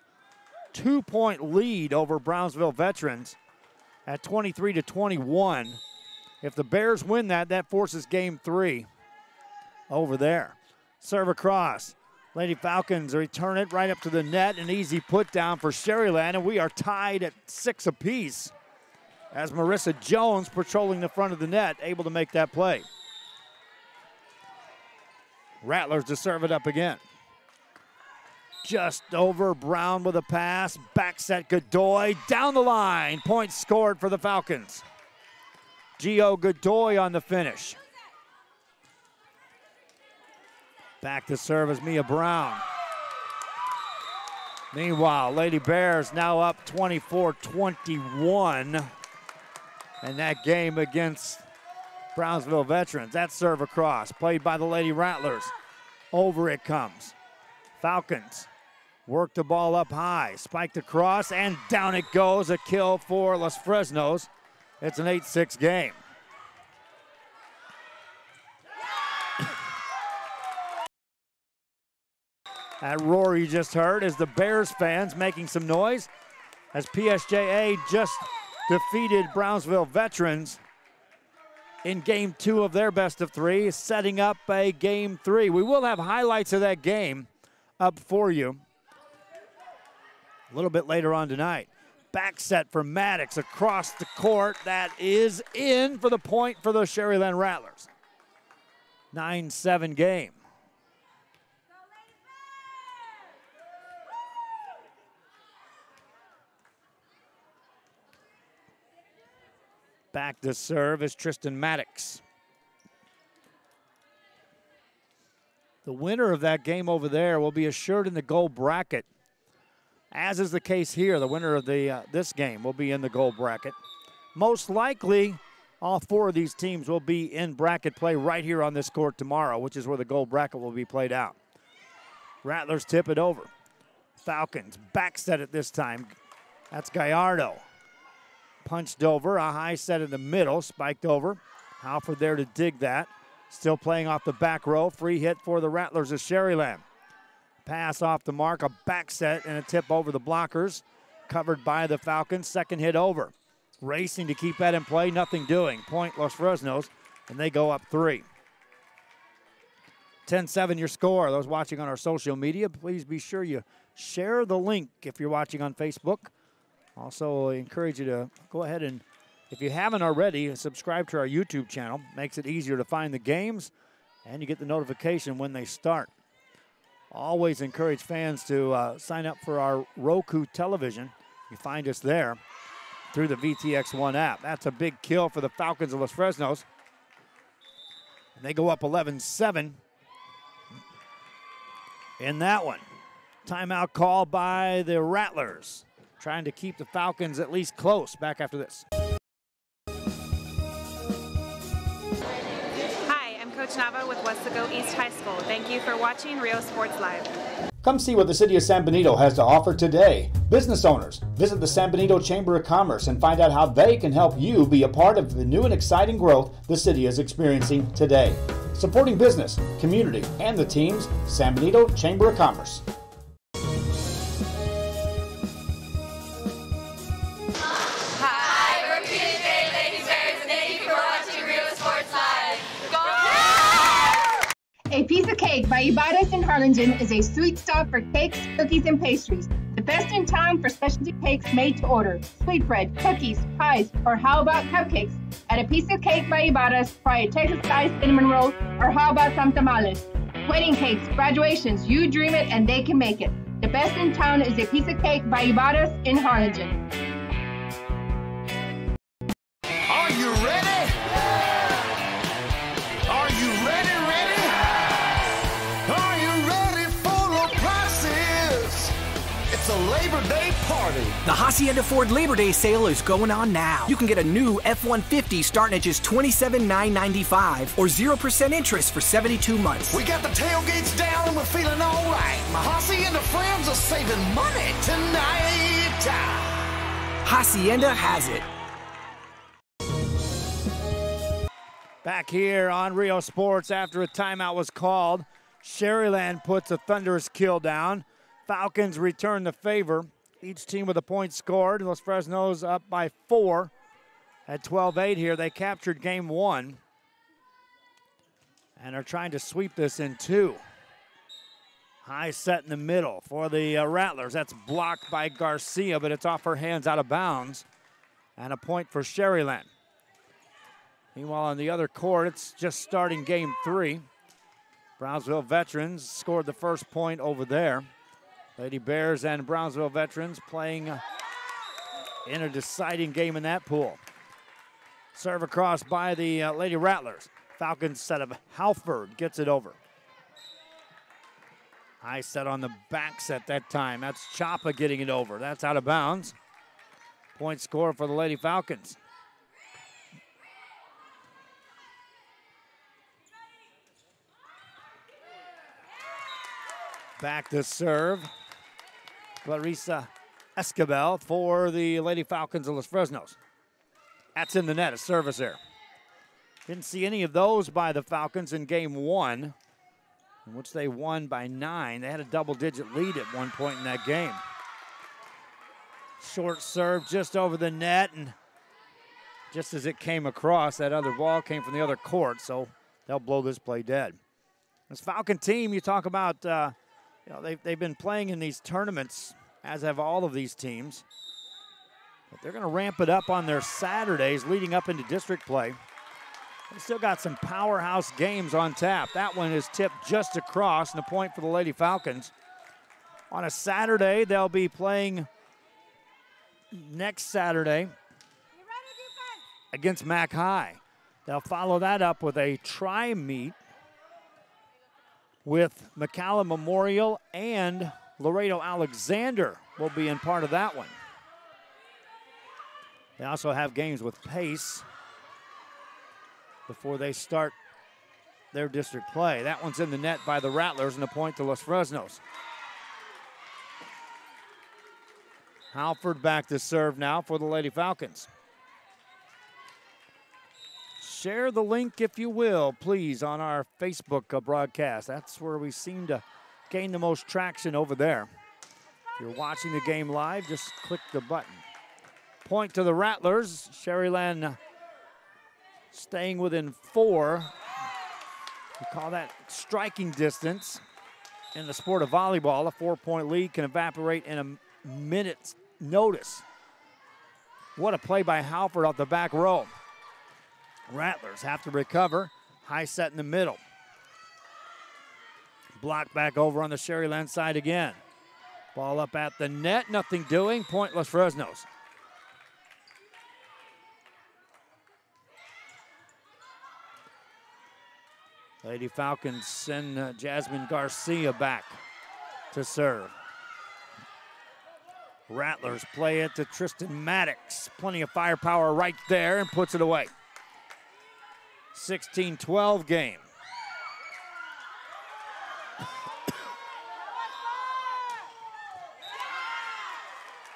2-point lead over Brownsville Veterans at 23-21. If the Bears win that, that forces game 3 over there. Serve across. Lady Falcons return it right up to the net. An easy put down for Sharyland, and we are tied at 6 apiece as Marissa Jones patrolling the front of the net, able to make that play. Rattlers to serve it up again. Just over, Brown with a pass. Back set Godoy, down the line. Point scored for the Falcons. Gio Godoy on the finish. Back to serve is Mia Brown. Meanwhile, Lady Bears now up 24-21. And that game against Brownsville Veterans. That serve across, played by the Lady Rattlers. Over it comes. Falcons work the ball up high, spiked across, and down it goes. A kill for Los Fresnos. It's an 8-6 game. That roar you just heard is the Bears fans making some noise as PSJA just defeated Brownsville Veterans in game 2 of their best of 3, setting up a game 3. We will have highlights of that game up for you a little bit later on tonight. Back set for Maddox across the court. That is in for the point for the Sharyland Rattlers. 9-7 game. Back to serve is Tristan Maddox. The winner of that game over there will be assured in the gold bracket. As is the case here, the winner of this game will be in the gold bracket. Most likely, all 4 of these teams will be in bracket play right here on this court tomorrow, which is where the gold bracket will be played out. Rattlers tip it over. Falcons back set it this time. That's Gallardo. Punched over, a high set in the middle, spiked over. Halford there to dig that. Still playing off the back row. Free hit for the Rattlers of Sharyland. Pass off the mark, a back set and a tip over the blockers. Covered by the Falcons, second hit over. Racing to keep that in play, nothing doing. Point Los Fresnos, and they go up 3. 10-7 your score. Those watching on our social media, please be sure you share the link if you're watching on Facebook. Also, I encourage you to go ahead and, if you haven't already, subscribe to our YouTube channel. Makes it easier to find the games, and you get the notification when they start. Always encourage fans to sign up for our Roku television. You find us there through the VTX1 app. That's a big kill for the Falcons of Los Fresnos. And they go up 11-7 in that one. Timeout call by the Rattlers, trying to keep the Falcons at least close. Back after this. Hi, I'm Coach Nava with Westago East High School. Thank you for watching Rio Sports Live. Come see what the City of San Benito has to offer today. Business owners, visit the San Benito Chamber of Commerce and find out how they can help you be a part of the new and exciting growth the city is experiencing today. Supporting business, community, and the teams, San Benito Chamber of Commerce. Hi, we're PSA Lady Bears, and thank you for watching Rio Sports Live. Go! A Piece of Cake by Ibarras in Harlingen is a sweet stop for cakes, cookies, and pastries. The best in town for specialty cakes made to order. Sweetbread, cookies, pies, or how about cupcakes? At A Piece of Cake by Ibarras, try a Texas-style cinnamon roll, or how about some tamales? Wedding cakes, graduations, you dream it and they can make it. The best in town is A Piece of Cake by Ibarras in Harlingen. Are you ready? Are you ready? Are you ready for low prices? It's a Labor Day party. The Hacienda Ford Labor Day sale is going on now. You can get a new F-150 starting at just $27,995 or 0% interest for 72 months. We got the tailgates down and we're feeling all right. My Hacienda friends are saving money tonight. Hacienda has it. Back here on Rio Sports after a timeout was called. Sharyland puts a thunderous kill down. Falcons return the favor. Each team with a point scored. Los Fresnos up by 4 at 12-8 here. They captured game 1 and are trying to sweep this in 2. High set in the middle for the Rattlers. That's blocked by Garcia, but it's off her hands out of bounds. And a point for Sharyland. Meanwhile, on the other court, it's just starting game 3. Brownsville Veterans scored the first point over there. Lady Bears and Brownsville Veterans playing in a deciding game in that pool. Serve across by the Lady Rattlers. Falcons set of Halford gets it over. High set on the back set that time. That's Chapa getting it over. That's out of bounds. Point score for the Lady Falcons. Back to serve. Clarissa Escabel for the Lady Falcons of Los Fresnos. That's in the net, a service there. Didn't see any of those by the Falcons in game 1, in which they won by 9. They had a double-digit lead at one point in that game. Short serve just over the net, and just as it came across, that other ball came from the other court, so they'll blow this play dead. This Falcon team, you talk about, they've been playing in these tournaments, as have all of these teams. But they're going to ramp it up on their Saturdays leading up into district play. They've still got some powerhouse games on tap. That one is tipped just across, and a point for the Lady Falcons. On a Saturday, they'll be playing next Saturday against Mac High. They'll follow that up with a tri-meet with McCallum Memorial, and Laredo Alexander will be in part of that one. They also have games with Pace before they start their district play. That one's in the net by the Rattlers, and a point to Los Fresnos. Halford back to serve now for the Lady Falcons. Share the link, if you will, please, on our Facebook broadcast. That's where we seem to gain the most traction over there. If you're watching the game live, just click the button. Point to the Rattlers. Sharyland staying within 4. We call that striking distance. In the sport of volleyball, a 4-point lead can evaporate in a minute's notice. What a play by Halford off the back row. Rattlers have to recover. High set in the middle. Blocked back over on the Sharyland side again. Ball up at the net, nothing doing. Pointless Fresnos. Lady Falcons send Jasmine Garcia back to serve. Rattlers play it to Tristan Maddox. Plenty of firepower right there and puts it away. 16-12 game.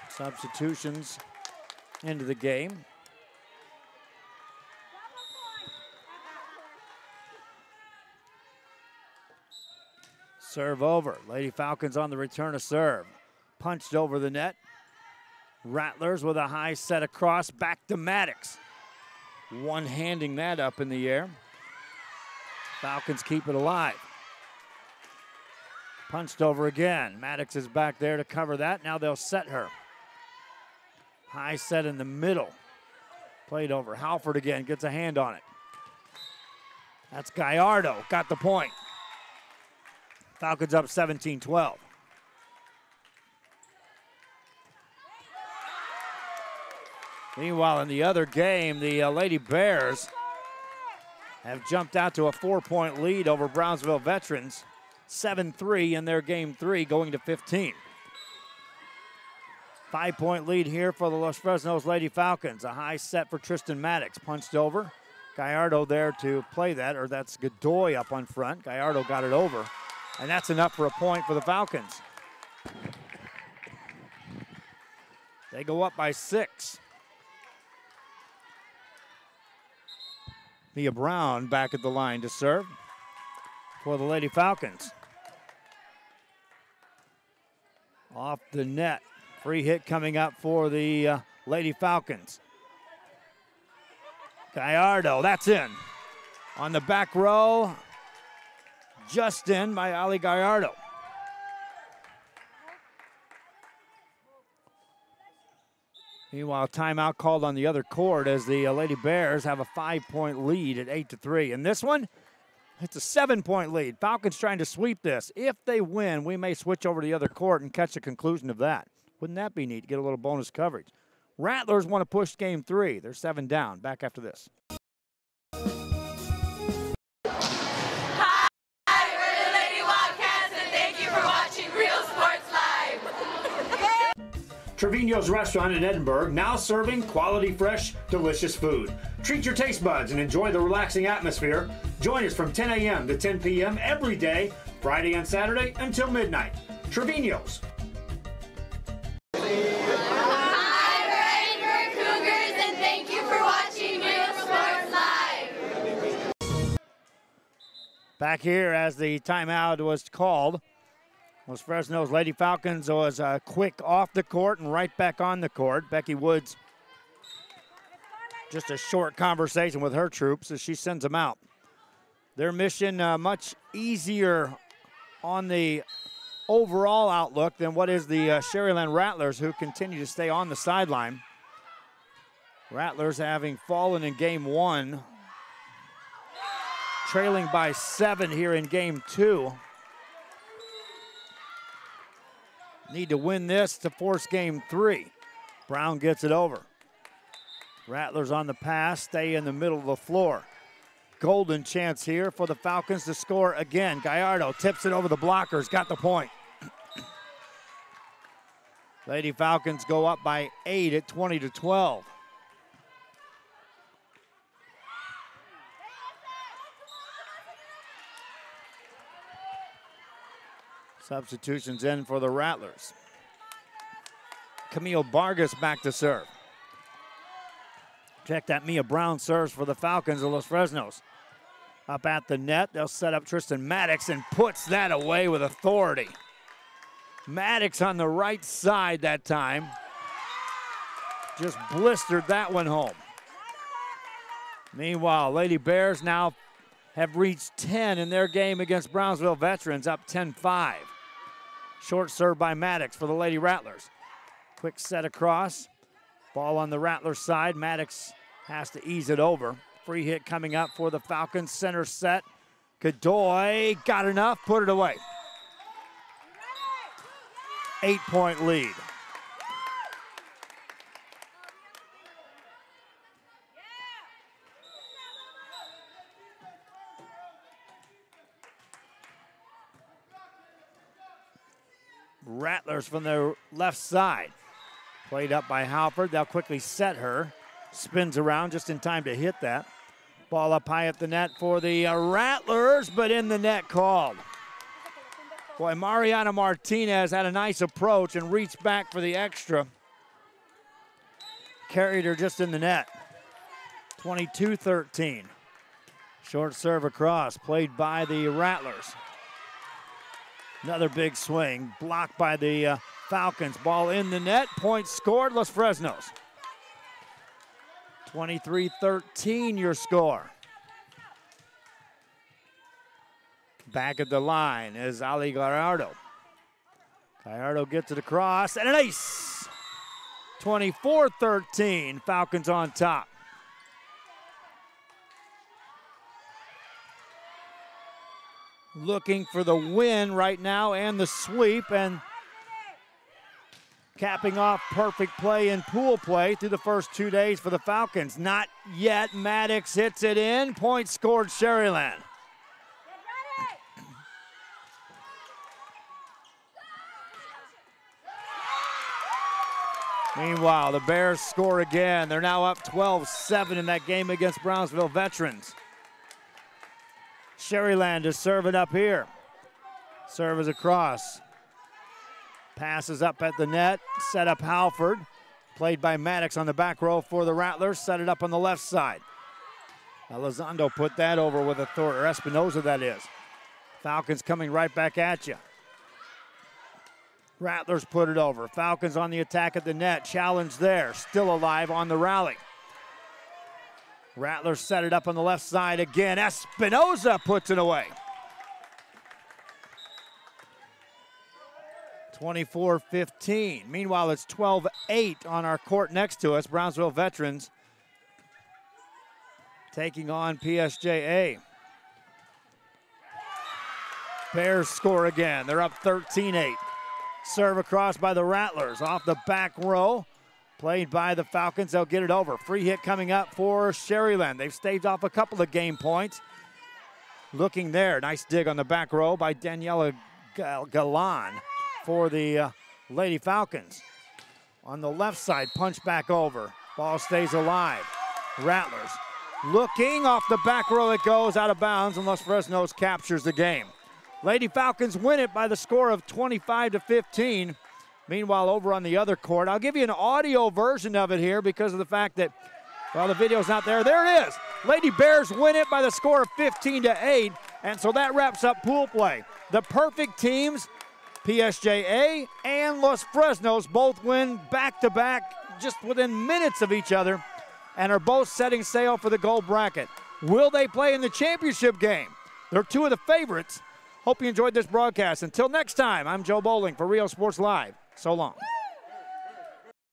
Substitutions into the game. Serve over. Lady Falcons on the return of serve. Punched over the net. Rattlers with a high set across. Back to Maddox. One-handing that up in the air. Falcons keep it alive. Punched over again. Maddox is back there to cover that. Now they'll set her. High set in the middle. Played over. Halford again gets a hand on it. That's Gallardo. Got the point. Falcons up 17-12. Meanwhile, in the other game, the Lady Bears have jumped out to a 4-point lead over Brownsville Veterans. 7-3 in their game 3, going to 15. 5-point lead here for the Los Fresnos Lady Falcons. A high set for Tristan Maddox. Punched over. Gallardo there to play that, or that's Godoy up on front. Gallardo got it over. And that's enough for a point for the Falcons. They go up by 6. Mia Brown back at the line to serve for the Lady Falcons. Off the net. Free hit coming up for the Lady Falcons. Gallardo, that's in. On the back row, just in by Ali Gallardo. Meanwhile, timeout called on the other court as the Lady Bears have a 5-point lead at 8-3. And this one, it's a 7-point lead. Falcons trying to sweep this. If they win, we may switch over to the other court and catch the conclusion of that. Wouldn't that be neat to get a little bonus coverage? Rattlers want to push game 3. They're 7 down. Back after this. Trevino's Restaurant in Edinburgh, now serving quality, fresh, delicious food. Treat your taste buds and enjoy the relaxing atmosphere. Join us from 10 a.m. to 10 p.m. every day, Friday and Saturday until midnight. Trevino's. Hi, we're Edinburgh Cougars, and thank you for watching Real Sports Live. Back here as the timeout was called. Los Fresnos Lady Falcons was quick off the court and right back on the court. Becky Woods, just a short conversation with her troops as she sends them out. Their mission much easier on the overall outlook than what is the Sharyland Rattlers, who continue to stay on the sideline. Rattlers having fallen in game 1, trailing by 7 here in game 2. Need to win this to force game 3. Brown gets it over. Rattlers on the pass, stay in the middle of the floor. Golden chance here for the Falcons to score again. Gallardo tips it over the blockers, got the point. Lady Falcons go up by 8 at 20-12. Substitutions in for the Rattlers. Camille Vargas back to serve. Check that, Mia Brown serves for the Falcons of Los Fresnos. Up at the net, they'll set up Tristan Maddox and puts that away with authority. Maddox on the right side that time. Just blistered that one home. Meanwhile, Lady Bears now have reached 10 in their game against Brownsville Veterans, up 10-5. Short serve by Maddox for the Lady Rattlers. Quick set across. Ball on the Rattlers side. Maddox has to ease it over. Free hit coming up for the Falcons. Center set. Godoy got enough, put it away. 8-point lead. Rattlers from their left side. Played up by Halford. They'll quickly set her. Spins around just in time to hit that. Ball up high at the net for the Rattlers, but in the net called. Boy, Mariana Martinez had a nice approach and reached back for the extra. Carried her just in the net. 22-13. Short serve across, played by the Rattlers. Another big swing, blocked by the Falcons. Ball in the net, point scored, Los Fresnos. 23-13 your score. Back at the line is Ali Gallardo. Gallardo gets it across, and an ace. 24-13, Falcons on top. Looking for the win right now and the sweep, and capping off perfect play in pool play through the first 2 days for the Falcons. Not yet. Maddox hits it in. Point scored, Sharyland. Meanwhile, the Bears score again. They're now up 12-7 in that game against Brownsville Veterans. Sharyland is serving up here. Serve is across. Passes up at the net. Set up Halford. Played by Maddox on the back row for the Rattlers. Set it up on the left side. Elizondo put that over with authority, or Espinoza that is. Falcons coming right back at you. Rattlers put it over. Falcons on the attack at the net. Challenge there. Still alive on the rally. Rattlers set it up on the left side again. Espinoza puts it away. 24-15. Meanwhile, it's 12-8 on our court next to us. Brownsville Veterans taking on PSJA. Bears score again. They're up 13-8. Serve across by the Rattlers off the back row. Played by the Falcons. They'll get it over. Free hit coming up for Sharyland. They've staved off a couple of game points. Looking there. Nice dig on the back row by Daniela Galan for the Lady Falcons. On the left side, punch back over. Ball stays alive. Rattlers looking off the back row. It goes out of bounds unless Fresnos captures the game. Lady Falcons win it by the score of 25-15. Meanwhile, over on the other court, I'll give you an audio version of it here because of the fact that, well, the video's not there. There it is. Lady Bears win it by the score of 15-8, and so that wraps up pool play. The perfect teams, PSJA and Los Fresnos, both win back-to-back just within minutes of each other and are both setting sail for the gold bracket. Will they play in the championship game? They're two of the favorites. Hope you enjoyed this broadcast. Until next time, I'm Joe Bowling for Rio Sports Live. So long.